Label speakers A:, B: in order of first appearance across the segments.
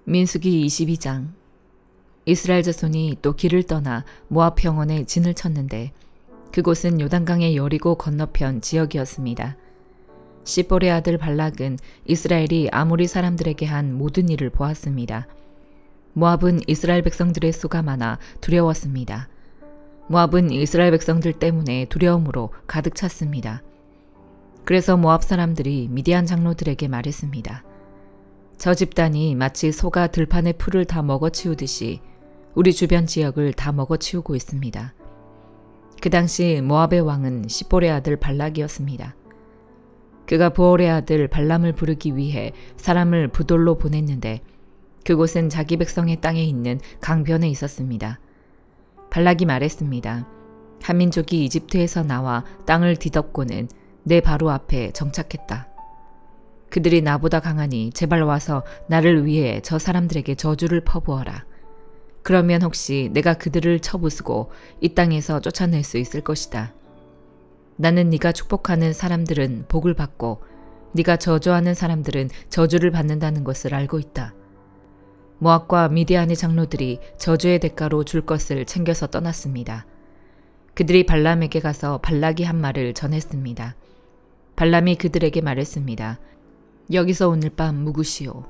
A: 민수기 22장. 이스라엘 자손이 또 길을 떠나 모압 평원에 진을 쳤는데 그곳은 요단강의 여리고 건너편 지역이었습니다. 시볼의 아들 발락은 이스라엘이 아모리 사람들에게 한 모든 일을 보았습니다. 모압은 이스라엘 백성들의 수가 많아 두려웠습니다. 모압은 이스라엘 백성들 때문에 두려움으로 가득 찼습니다. 그래서 모압 사람들이 미디안 장로들에게 말했습니다. 저 집단이 마치 소가 들판의 풀을 다 먹어치우듯이 우리 주변 지역을 다 먹어치우고 있습니다. 그 당시 모압의 왕은 시볼의 아들 발락이었습니다. 그가 부올의 아들 발람을 부르기 위해 사람을 부돌로 보냈는데 그곳은 자기 백성의 땅에 있는 강변에 있었습니다. 발락이 말했습니다. 한 민족이 이집트에서 나와 땅을 뒤덮고는 내 바로 앞에 정착했다. 그들이 나보다 강하니 제발 와서 나를 위해 저 사람들에게 저주를 퍼부어라. 그러면 혹시 내가 그들을 쳐부수고 이 땅에서 쫓아낼 수 있을 것이다. 나는 네가 축복하는 사람들은 복을 받고 네가 저주하는 사람들은 저주를 받는다는 것을 알고 있다. 모압과 미디안의 장로들이 저주의 대가로 줄 것을 챙겨서 떠났습니다. 그들이 발람에게 가서 발락이 한 말을 전했습니다. 발람이 그들에게 말했습니다. 여기서 오늘 밤 묵으시오.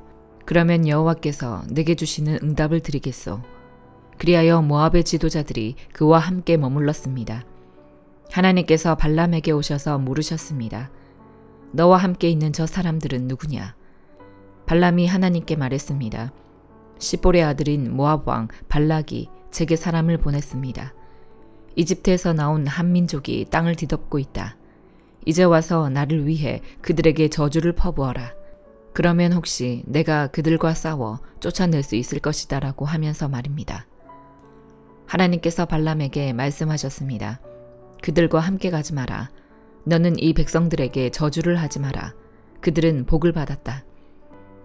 A: 그러면 여호와께서 내게 주시는 응답을 드리겠소. 그리하여 모압의 지도자들이 그와 함께 머물렀습니다. 하나님께서 발람에게 오셔서 물으셨습니다. 너와 함께 있는 저 사람들은 누구냐? 발람이 하나님께 말했습니다. 시볼의 아들인 모압 왕 발락이 제게 사람을 보냈습니다. 이집트에서 나온 한 민족이 땅을 뒤덮고 있다. 이제 와서 나를 위해 그들에게 저주를 퍼부어라. 그러면 혹시 내가 그들과 싸워 쫓아낼 수 있을 것이다 라고 하면서 말입니다. 하나님께서 발람에게 말씀하셨습니다. 그들과 함께 가지 마라. 너는 이 백성들에게 저주를 하지 마라. 그들은 복을 받았다.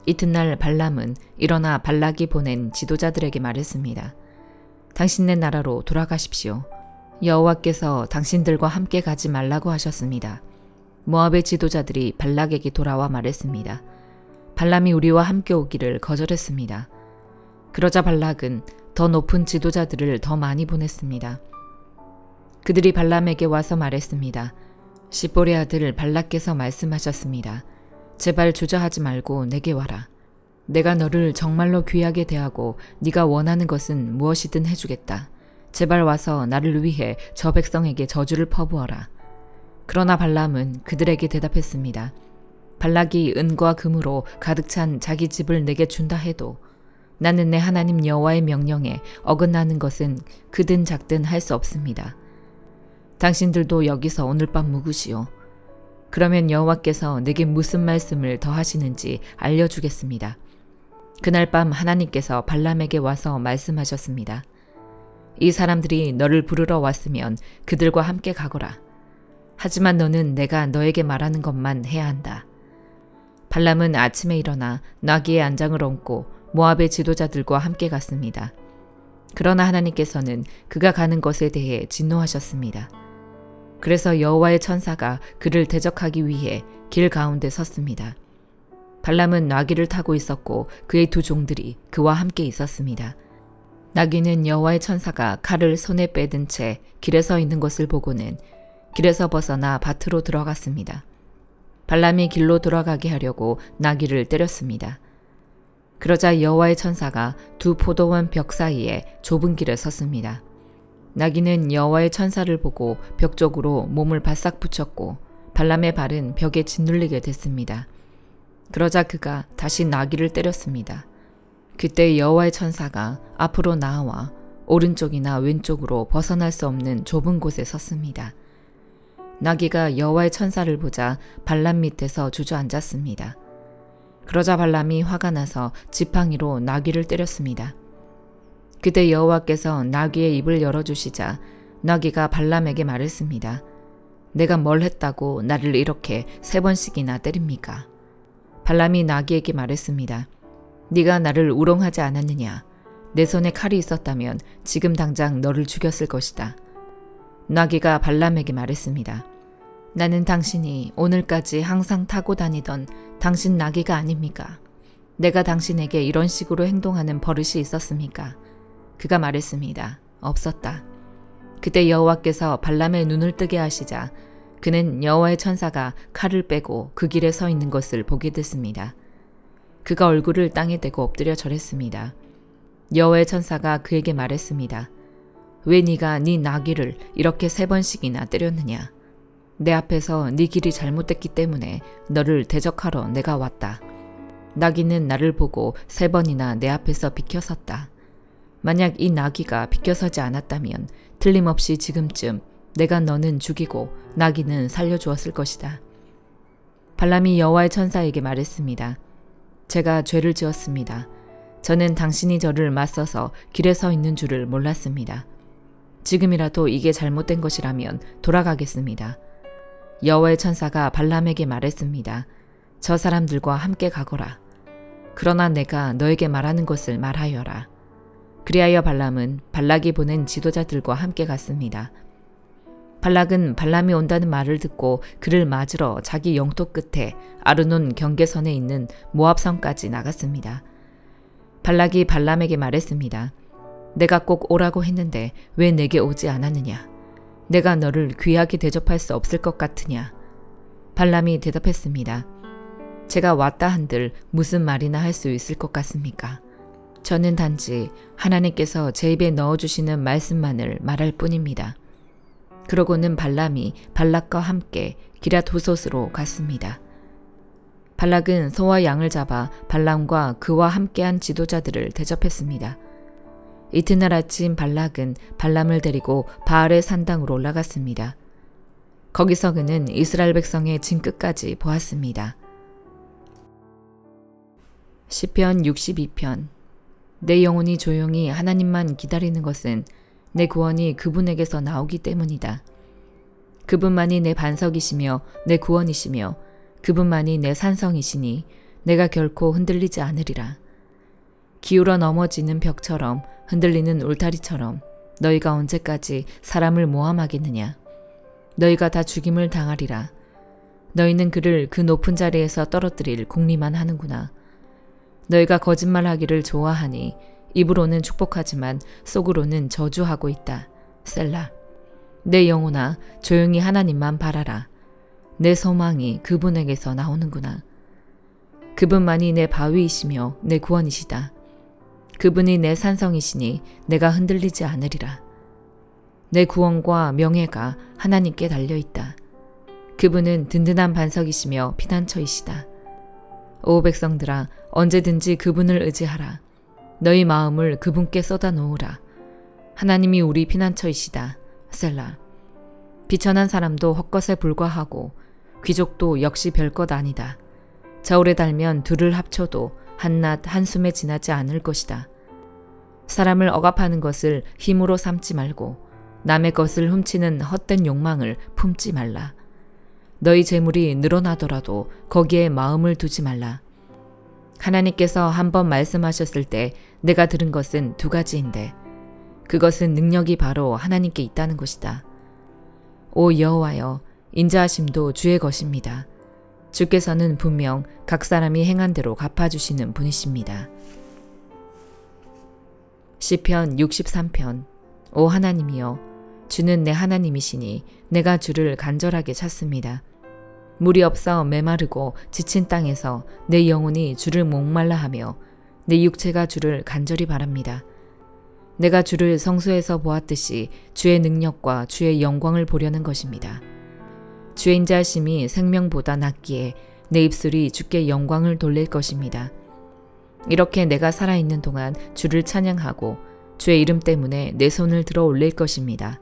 A: 이튿날 발람은 일어나 발락이 보낸 지도자들에게 말했습니다. 당신네 나라로 돌아가십시오. 여호와께서 당신들과 함께 가지 말라고 하셨습니다. 모압의 지도자들이 발락에게 돌아와 말했습니다. 발람이 우리와 함께 오기를 거절했습니다. 그러자 발락은 더 높은 지도자들을 더 많이 보냈습니다. 그들이 발람에게 와서 말했습니다. 시볼의 아들 발락께서 말씀하셨습니다. 제발 주저하지 말고 내게 와라. 내가 너를 정말로 귀하게 대하고 네가 원하는 것은 무엇이든 해주겠다. 제발 와서 나를 위해 저 백성에게 저주를 퍼부어라. 그러나 발람은 그들에게 대답했습니다. 발락이 은과 금으로 가득 찬 자기 집을 내게 준다 해도 나는 내 하나님 여호와의 명령에 어긋나는 것은 크든 작든 할 수 없습니다. 당신들도 여기서 오늘 밤 묵으시오. 그러면 여호와께서 내게 무슨 말씀을 더 하시는지 알려주겠습니다. 그날 밤 하나님께서 발람에게 와서 말씀하셨습니다. 이 사람들이 너를 부르러 왔으면 그들과 함께 가거라. 하지만 너는 내가 너에게 말하는 것만 해야 한다. 발람은 아침에 일어나 나귀의 안장을 얹고 모압의 지도자들과 함께 갔습니다. 그러나 하나님께서는 그가 가는 것에 대해 진노하셨습니다. 그래서 여호와의 천사가 그를 대적하기 위해 길 가운데 섰습니다. 발람은 나귀를 타고 있었고 그의 두 종들이 그와 함께 있었습니다. 나귀는 여호와의 천사가 칼을 손에 빼든 채 길에 서 있는 것을 보고는 길에서 벗어나 밭으로 들어갔습니다. 발람이 길로 돌아가게 하려고 나귀를 때렸습니다. 그러자 여호와의 천사가 두 포도원 벽 사이에 좁은 길에 섰습니다. 나귀는 여호와의 천사를 보고 벽 쪽으로 몸을 바싹 붙였고 발람의 발은 벽에 짓눌리게 됐습니다. 그러자 그가 다시 나귀를 때렸습니다. 그때 여호와의 천사가 앞으로 나와 오른쪽이나 왼쪽으로 벗어날 수 없는 좁은 곳에 섰습니다. 나귀가 여호와의 천사를 보자 발람 밑에서 주저앉았습니다. 그러자 발람이 화가 나서 지팡이로 나귀를 때렸습니다. 그때 여호와께서 나귀의 입을 열어주시자 나귀가 발람에게 말했습니다. 내가 뭘 했다고 나를 이렇게 3번씩이나 때립니까? 발람이 나귀에게 말했습니다. 네가 나를 우롱하지 않았느냐? 내 손에 칼이 있었다면 지금 당장 너를 죽였을 것이다. 나귀가 발람에게 말했습니다. 나는 당신이 오늘까지 항상 타고 다니던 당신 나귀가 아닙니까? 내가 당신에게 이런 식으로 행동하는 버릇이 있었습니까? 그가 말했습니다. 없었다. 그때 여호와께서 발람의 눈을 뜨게 하시자 그는 여호와의 천사가 칼을 빼고 그 길에 서 있는 것을 보게 됐습니다. 그가 얼굴을 땅에 대고 엎드려 절했습니다. 여호와의 천사가 그에게 말했습니다. 왜 네가 네 나귀를 이렇게 3번씩이나 때렸느냐? 내 앞에서 네 길이 잘못됐기 때문에 너를 대적하러 내가 왔다. 나귀는 나를 보고 3번이나 내 앞에서 비켜섰다. 만약 이 나귀가 비켜서지 않았다면 틀림없이 지금쯤 내가 너는 죽이고 나귀는 살려주었을 것이다. 발람이 여호와의 천사에게 말했습니다. 제가 죄를 지었습니다. 저는 당신이 저를 맞서서 길에 서 있는 줄을 몰랐습니다. 지금이라도 이게 잘못된 것이라면 돌아가겠습니다. 여호와의 천사가 발람에게 말했습니다. 저 사람들과 함께 가거라. 그러나 내가 너에게 말하는 것을 말하여라. 그리하여 발람은 발락이 보낸 지도자들과 함께 갔습니다. 발락은 발람이 온다는 말을 듣고 그를 맞으러 자기 영토 끝에 아르논 경계선에 있는 모압성까지 나갔습니다. 발락이 발람에게 말했습니다. 내가 꼭 오라고 했는데 왜 내게 오지 않았느냐? 내가 너를 귀하게 대접할 수 없을 것 같으냐? 발람이 대답했습니다. 제가 왔다 한들 무슨 말이나 할 수 있을 것 같습니까? 저는 단지 하나님께서 제 입에 넣어주시는 말씀만을 말할 뿐입니다. 그러고는 발람이 발락과 함께 기랏 후솥으로 갔습니다. 발락은 소와 양을 잡아 발람과 그와 함께한 지도자들을 대접했습니다. 이튿날 아침 발락은 발람을 데리고 바알의 산당으로 올라갔습니다. 거기서 그는 이스라엘 백성의 진 끝까지 보았습니다. 시편 62편. 내 영혼이 조용히 하나님만 기다리는 것은 내 구원이 그분에게서 나오기 때문이다. 그분만이 내 반석이시며 내 구원이시며 그분만이 내 산성이시니 내가 결코 흔들리지 않으리라. 기울어 넘어지는 벽처럼 흔들리는 울타리처럼 너희가 언제까지 사람을 모함하겠느냐. 너희가 다 죽임을 당하리라. 너희는 그를 그 높은 자리에서 떨어뜨릴 궁리만 하는구나. 너희가 거짓말하기를 좋아하니 입으로는 축복하지만 속으로는 저주하고 있다. 셀라. 내 영혼아 조용히 하나님만 바라라. 내 소망이 그분에게서 나오는구나. 그분만이 내 바위이시며 내 구원이시다. 그분이 내 산성이시니 내가 흔들리지 않으리라. 내 구원과 명예가 하나님께 달려있다. 그분은 든든한 반석이시며 피난처이시다. 오 백성들아 언제든지 그분을 의지하라. 너희 마음을 그분께 쏟아놓으라. 하나님이 우리 피난처이시다. 셀라. 비천한 사람도 헛것에 불과하고 귀족도 역시 별것 아니다. 저울에 달면 둘을 합쳐도 한낱 한숨에 지나지 않을 것이다. 사람을 억압하는 것을 힘으로 삼지 말고 남의 것을 훔치는 헛된 욕망을 품지 말라. 너희 재물이 늘어나더라도 거기에 마음을 두지 말라. 하나님께서 한번 말씀하셨을 때 내가 들은 것은 2가지인데 그것은 능력이 바로 하나님께 있다는 것이다. 오 여호와여, 인자하심도 주의 것입니다. 주께서는 분명 각 사람이 행한 대로 갚아주시는 분이십니다. 시편 63편. 오 하나님이여, 주는 내 하나님이시니 내가 주를 간절하게 찾습니다. 물이 없어 메마르고 지친 땅에서 내 영혼이 주를 목말라 하며 내 육체가 주를 간절히 바랍니다. 내가 주를 성소에서 보았듯이 주의 능력과 주의 영광을 보려는 것입니다. 주의 인자하심이 생명보다 낫기에 내 입술이 주께 영광을 돌릴 것입니다. 이렇게 내가 살아있는 동안 주를 찬양하고 주의 이름 때문에 내 손을 들어 올릴 것입니다.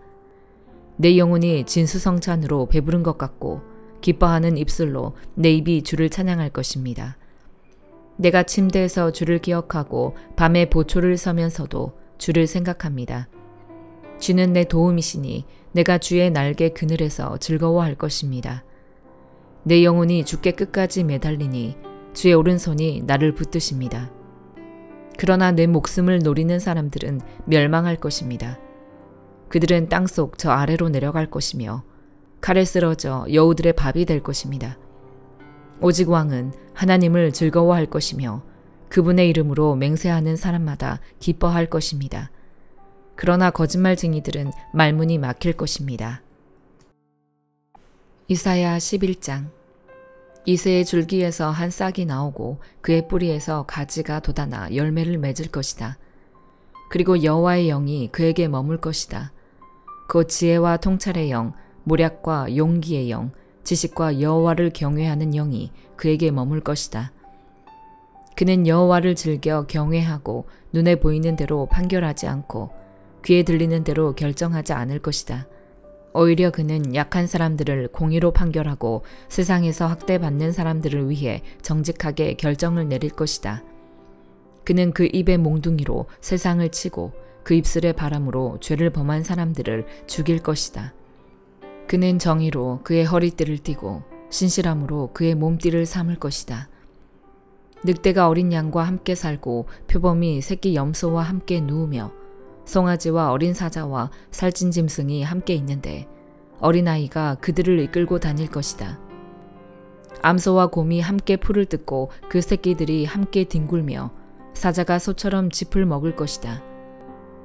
A: 내 영혼이 진수성찬으로 배부른 것 같고 기뻐하는 입술로 내 입이 주를 찬양할 것입니다. 내가 침대에서 주를 기억하고 밤에 보초를 서면서도 주를 생각합니다. 주는 내 도움이시니 내가 주의 날개 그늘에서 즐거워할 것입니다. 내 영혼이 주께 끝까지 매달리니 주의 오른손이 나를 붙드십니다. 그러나 내 목숨을 노리는 사람들은 멸망할 것입니다. 그들은 땅속 저 아래로 내려갈 것이며 칼에 쓰러져 여우들의 밥이 될 것입니다. 오직 왕은 하나님을 즐거워할 것이며 그분의 이름으로 맹세하는 사람마다 기뻐할 것입니다. 그러나 거짓말쟁이들은 말문이 막힐 것입니다. 이사야 11장. 이새의 줄기에서 한 싹이 나오고 그의 뿌리에서 가지가 돋아나 열매를 맺을 것이다. 그리고 여호와의 영이 그에게 머물 것이다. 곧 지혜와 통찰의 영, 모략과 용기의 영, 지식과 여호와를 경외하는 영이 그에게 머물 것이다. 그는 여호와를 즐겨 경외하고 눈에 보이는 대로 판결하지 않고 귀에 들리는 대로 결정하지 않을 것이다. 오히려 그는 약한 사람들을 공의로 판결하고 세상에서 학대받는 사람들을 위해 정직하게 결정을 내릴 것이다. 그는 그 입의 몽둥이로 세상을 치고 그 입술의 바람으로 죄를 범한 사람들을 죽일 것이다. 그는 정의로 그의 허리띠를 띠고 신실함으로 그의 몸띠를 삼을 것이다. 늑대가 어린 양과 함께 살고 표범이 새끼 염소와 함께 누우며 송아지와 어린 사자와 살찐 짐승이 함께 있는데 어린아이가 그들을 이끌고 다닐 것이다. 암소와 곰이 함께 풀을 뜯고 그 새끼들이 함께 뒹굴며 사자가 소처럼 짚을 먹을 것이다.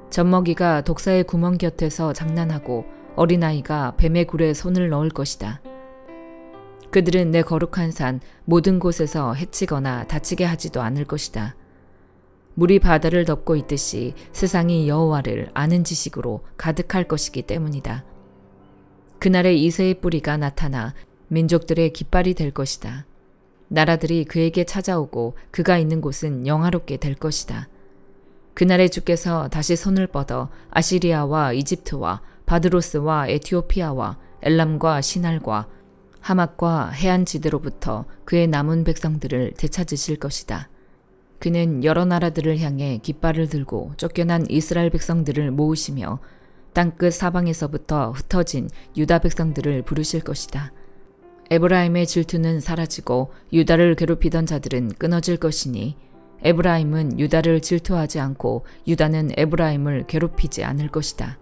A: 젖먹이가 독사의 구멍 곁에서 장난하고 어린아이가 뱀의 굴에 손을 넣을 것이다. 그들은 내 거룩한 산 모든 곳에서 해치거나 다치게 하지도 않을 것이다. 물이 바다를 덮고 있듯이 세상이 여호와를 아는 지식으로 가득할 것이기 때문이다. 그날에 이새의 뿌리가 나타나 민족들의 깃발이 될 것이다. 나라들이 그에게 찾아오고 그가 있는 곳은 영화롭게 될 것이다. 그날에 주께서 다시 손을 뻗어 아시리아와 이집트와 바드로스와 에티오피아와 엘람과 시날과 하맛과 해안지대로부터 그의 남은 백성들을 되찾으실 것이다. 그는 여러 나라들을 향해 깃발을 들고 쫓겨난 이스라엘 백성들을 모으시며 땅끝 사방에서부터 흩어진 유다 백성들을 부르실 것이다. 에브라임의 질투는 사라지고 유다를 괴롭히던 자들은 끊어질 것이니 에브라임은 유다를 질투하지 않고 유다는 에브라임을 괴롭히지 않을 것이다.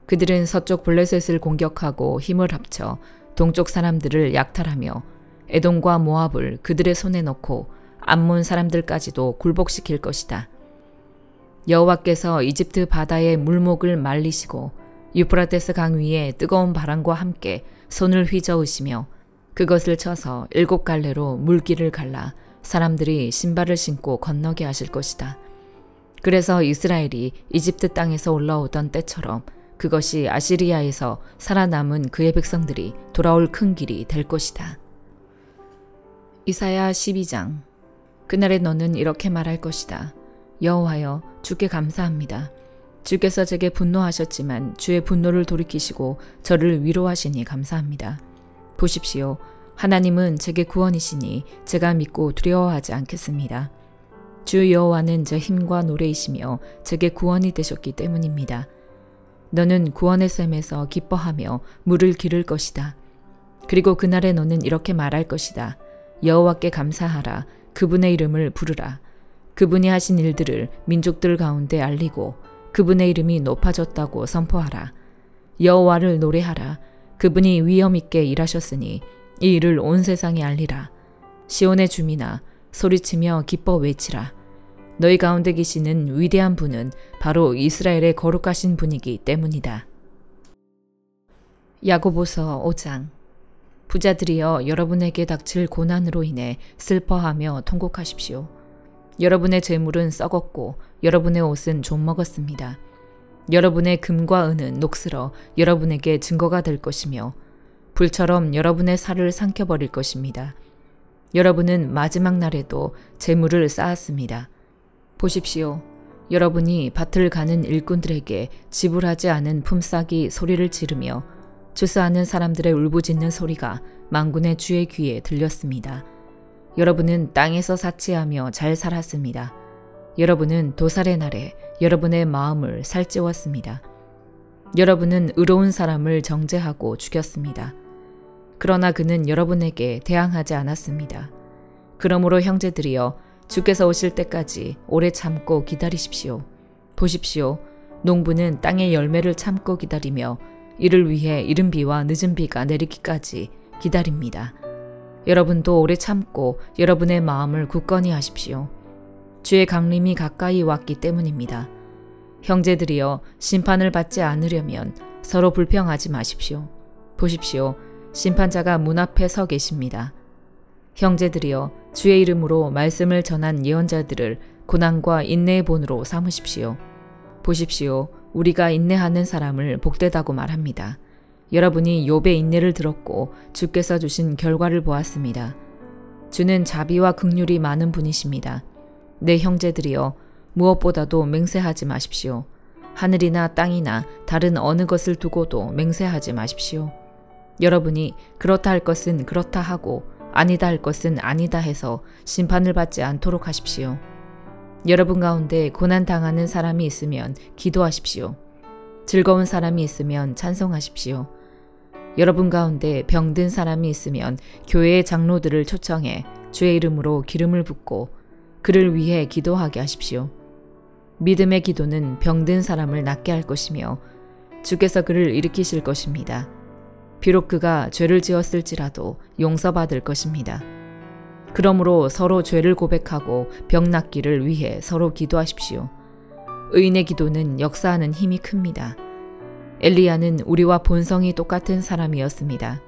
A: 그들은 서쪽 블레셋을 공격하고 힘을 합쳐 동쪽 사람들을 약탈하며 에돔과 모압을 그들의 손에 넣고 암몬 사람들까지도 굴복시킬 것이다. 여호와께서 이집트 바다의 물목을 말리시고 유프라테스 강 위에 뜨거운 바람과 함께 손을 휘저으시며 그것을 쳐서 7갈래로 물길을 갈라 사람들이 신발을 신고 건너게 하실 것이다. 그래서 이스라엘이 이집트 땅에서 올라오던 때처럼 그것이 아시리아에서 살아남은 그의 백성들이 돌아올 큰 길이 될 것이다. 이사야 12장. 그날에 너는 이렇게 말할 것이다. 여호와여, 주께 감사합니다. 주께서 제게 분노하셨지만 주의 분노를 돌이키시고 저를 위로하시니 감사합니다. 보십시오. 하나님은 제게 구원이시니 제가 믿고 두려워하지 않겠습니다. 주 여호와는 제 힘과 노래이시며 제게 구원이 되셨기 때문입니다. 너는 구원의 샘에서 기뻐하며 물을 기를 것이다. 그리고 그날에 너는 이렇게 말할 것이다. 여호와께 감사하라. 그분의 이름을 부르라. 그분이 하신 일들을 민족들 가운데 알리고 그분의 이름이 높아졌다고 선포하라. 여호와를 노래하라. 그분이 위엄 있게 일하셨으니 이 일을 온 세상에 알리라. 시온의 주민아, 소리치며 기뻐 외치라. 너희 가운데 계시는 위대한 분은 바로 이스라엘의 거룩하신 분이기 때문이다. 야고보서 5장. 부자들이여, 여러분에게 닥칠 고난으로 인해 슬퍼하며 통곡하십시오. 여러분의 재물은 썩었고 여러분의 옷은 좀 먹었습니다. 여러분의 금과 은은 녹슬어 여러분에게 증거가 될 것이며 불처럼 여러분의 살을 삼켜버릴 것입니다. 여러분은 마지막 날에도 재물을 쌓았습니다. 보십시오. 여러분이 밭을 가는 일꾼들에게 지불하지 않은 품삯이 소리를 지르며 추수하는 사람들의 울부짖는 소리가 만군의 주의 귀에 들렸습니다. 여러분은 땅에서 사치하며 잘 살았습니다. 여러분은 도살의 날에 여러분의 마음을 살찌웠습니다. 여러분은 의로운 사람을 정죄하고 죽였습니다. 그러나 그는 여러분에게 대항하지 않았습니다. 그러므로 형제들이여, 주께서 오실 때까지 오래 참고 기다리십시오. 보십시오. 농부는 땅의 열매를 참고 기다리며 이를 위해 이른 비와 늦은 비가 내리기까지 기다립니다. 여러분도 오래 참고 여러분의 마음을 굳건히 하십시오. 주의 강림이 가까이 왔기 때문입니다. 형제들이여, 심판을 받지 않으려면 서로 불평하지 마십시오. 보십시오. 심판자가 문 앞에 서 계십니다. 형제들이여, 주의 이름으로 말씀을 전한 예언자들을 고난과 인내의 본으로 삼으십시오. 보십시오. 우리가 인내하는 사람을 복되다고 말합니다. 여러분이 욥의 인내를 들었고 주께서 주신 결과를 보았습니다. 주는 자비와 긍휼이 많은 분이십니다. 내 형제들이여, 무엇보다도 맹세하지 마십시오. 하늘이나 땅이나 다른 어느 것을 두고도 맹세하지 마십시오. 여러분이 그렇다 할 것은 그렇다 하고 아니다 할 것은 아니다 해서 심판을 받지 않도록 하십시오. 여러분 가운데 고난당하는 사람이 있으면 기도하십시오. 즐거운 사람이 있으면 찬송하십시오. 여러분 가운데 병든 사람이 있으면 교회의 장로들을 초청해 주의 이름으로 기름을 붓고 그를 위해 기도하게 하십시오. 믿음의 기도는 병든 사람을 낫게 할 것이며 주께서 그를 일으키실 것입니다. 비록 그가 죄를 지었을지라도 용서받을 것입니다. 그러므로 서로 죄를 고백하고 병 낫기를 위해 서로 기도하십시오. 의인의 기도는 역사하는 힘이 큽니다. 엘리야는 우리와 본성이 똑같은 사람이었습니다.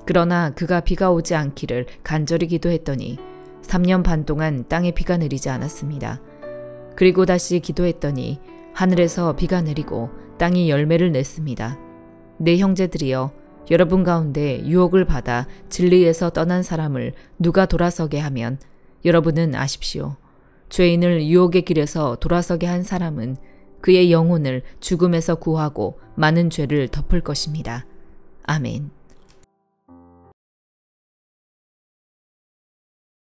A: 그러나 그가 비가 오지 않기를 간절히 기도했더니 3년 반 동안 땅에 비가 내리지 않았습니다. 그리고 다시 기도했더니 하늘에서 비가 내리고 땅이 열매를 냈습니다. 내 형제들이여, 여러분 가운데 유혹을 받아 진리에서 떠난 사람을 누가 돌아서게 하면 여러분은 아십시오. 죄인을 유혹의 길에서 돌아서게 한 사람은 그의 영혼을 죽음에서 구하고 많은 죄를 덮을 것입니다. 아멘.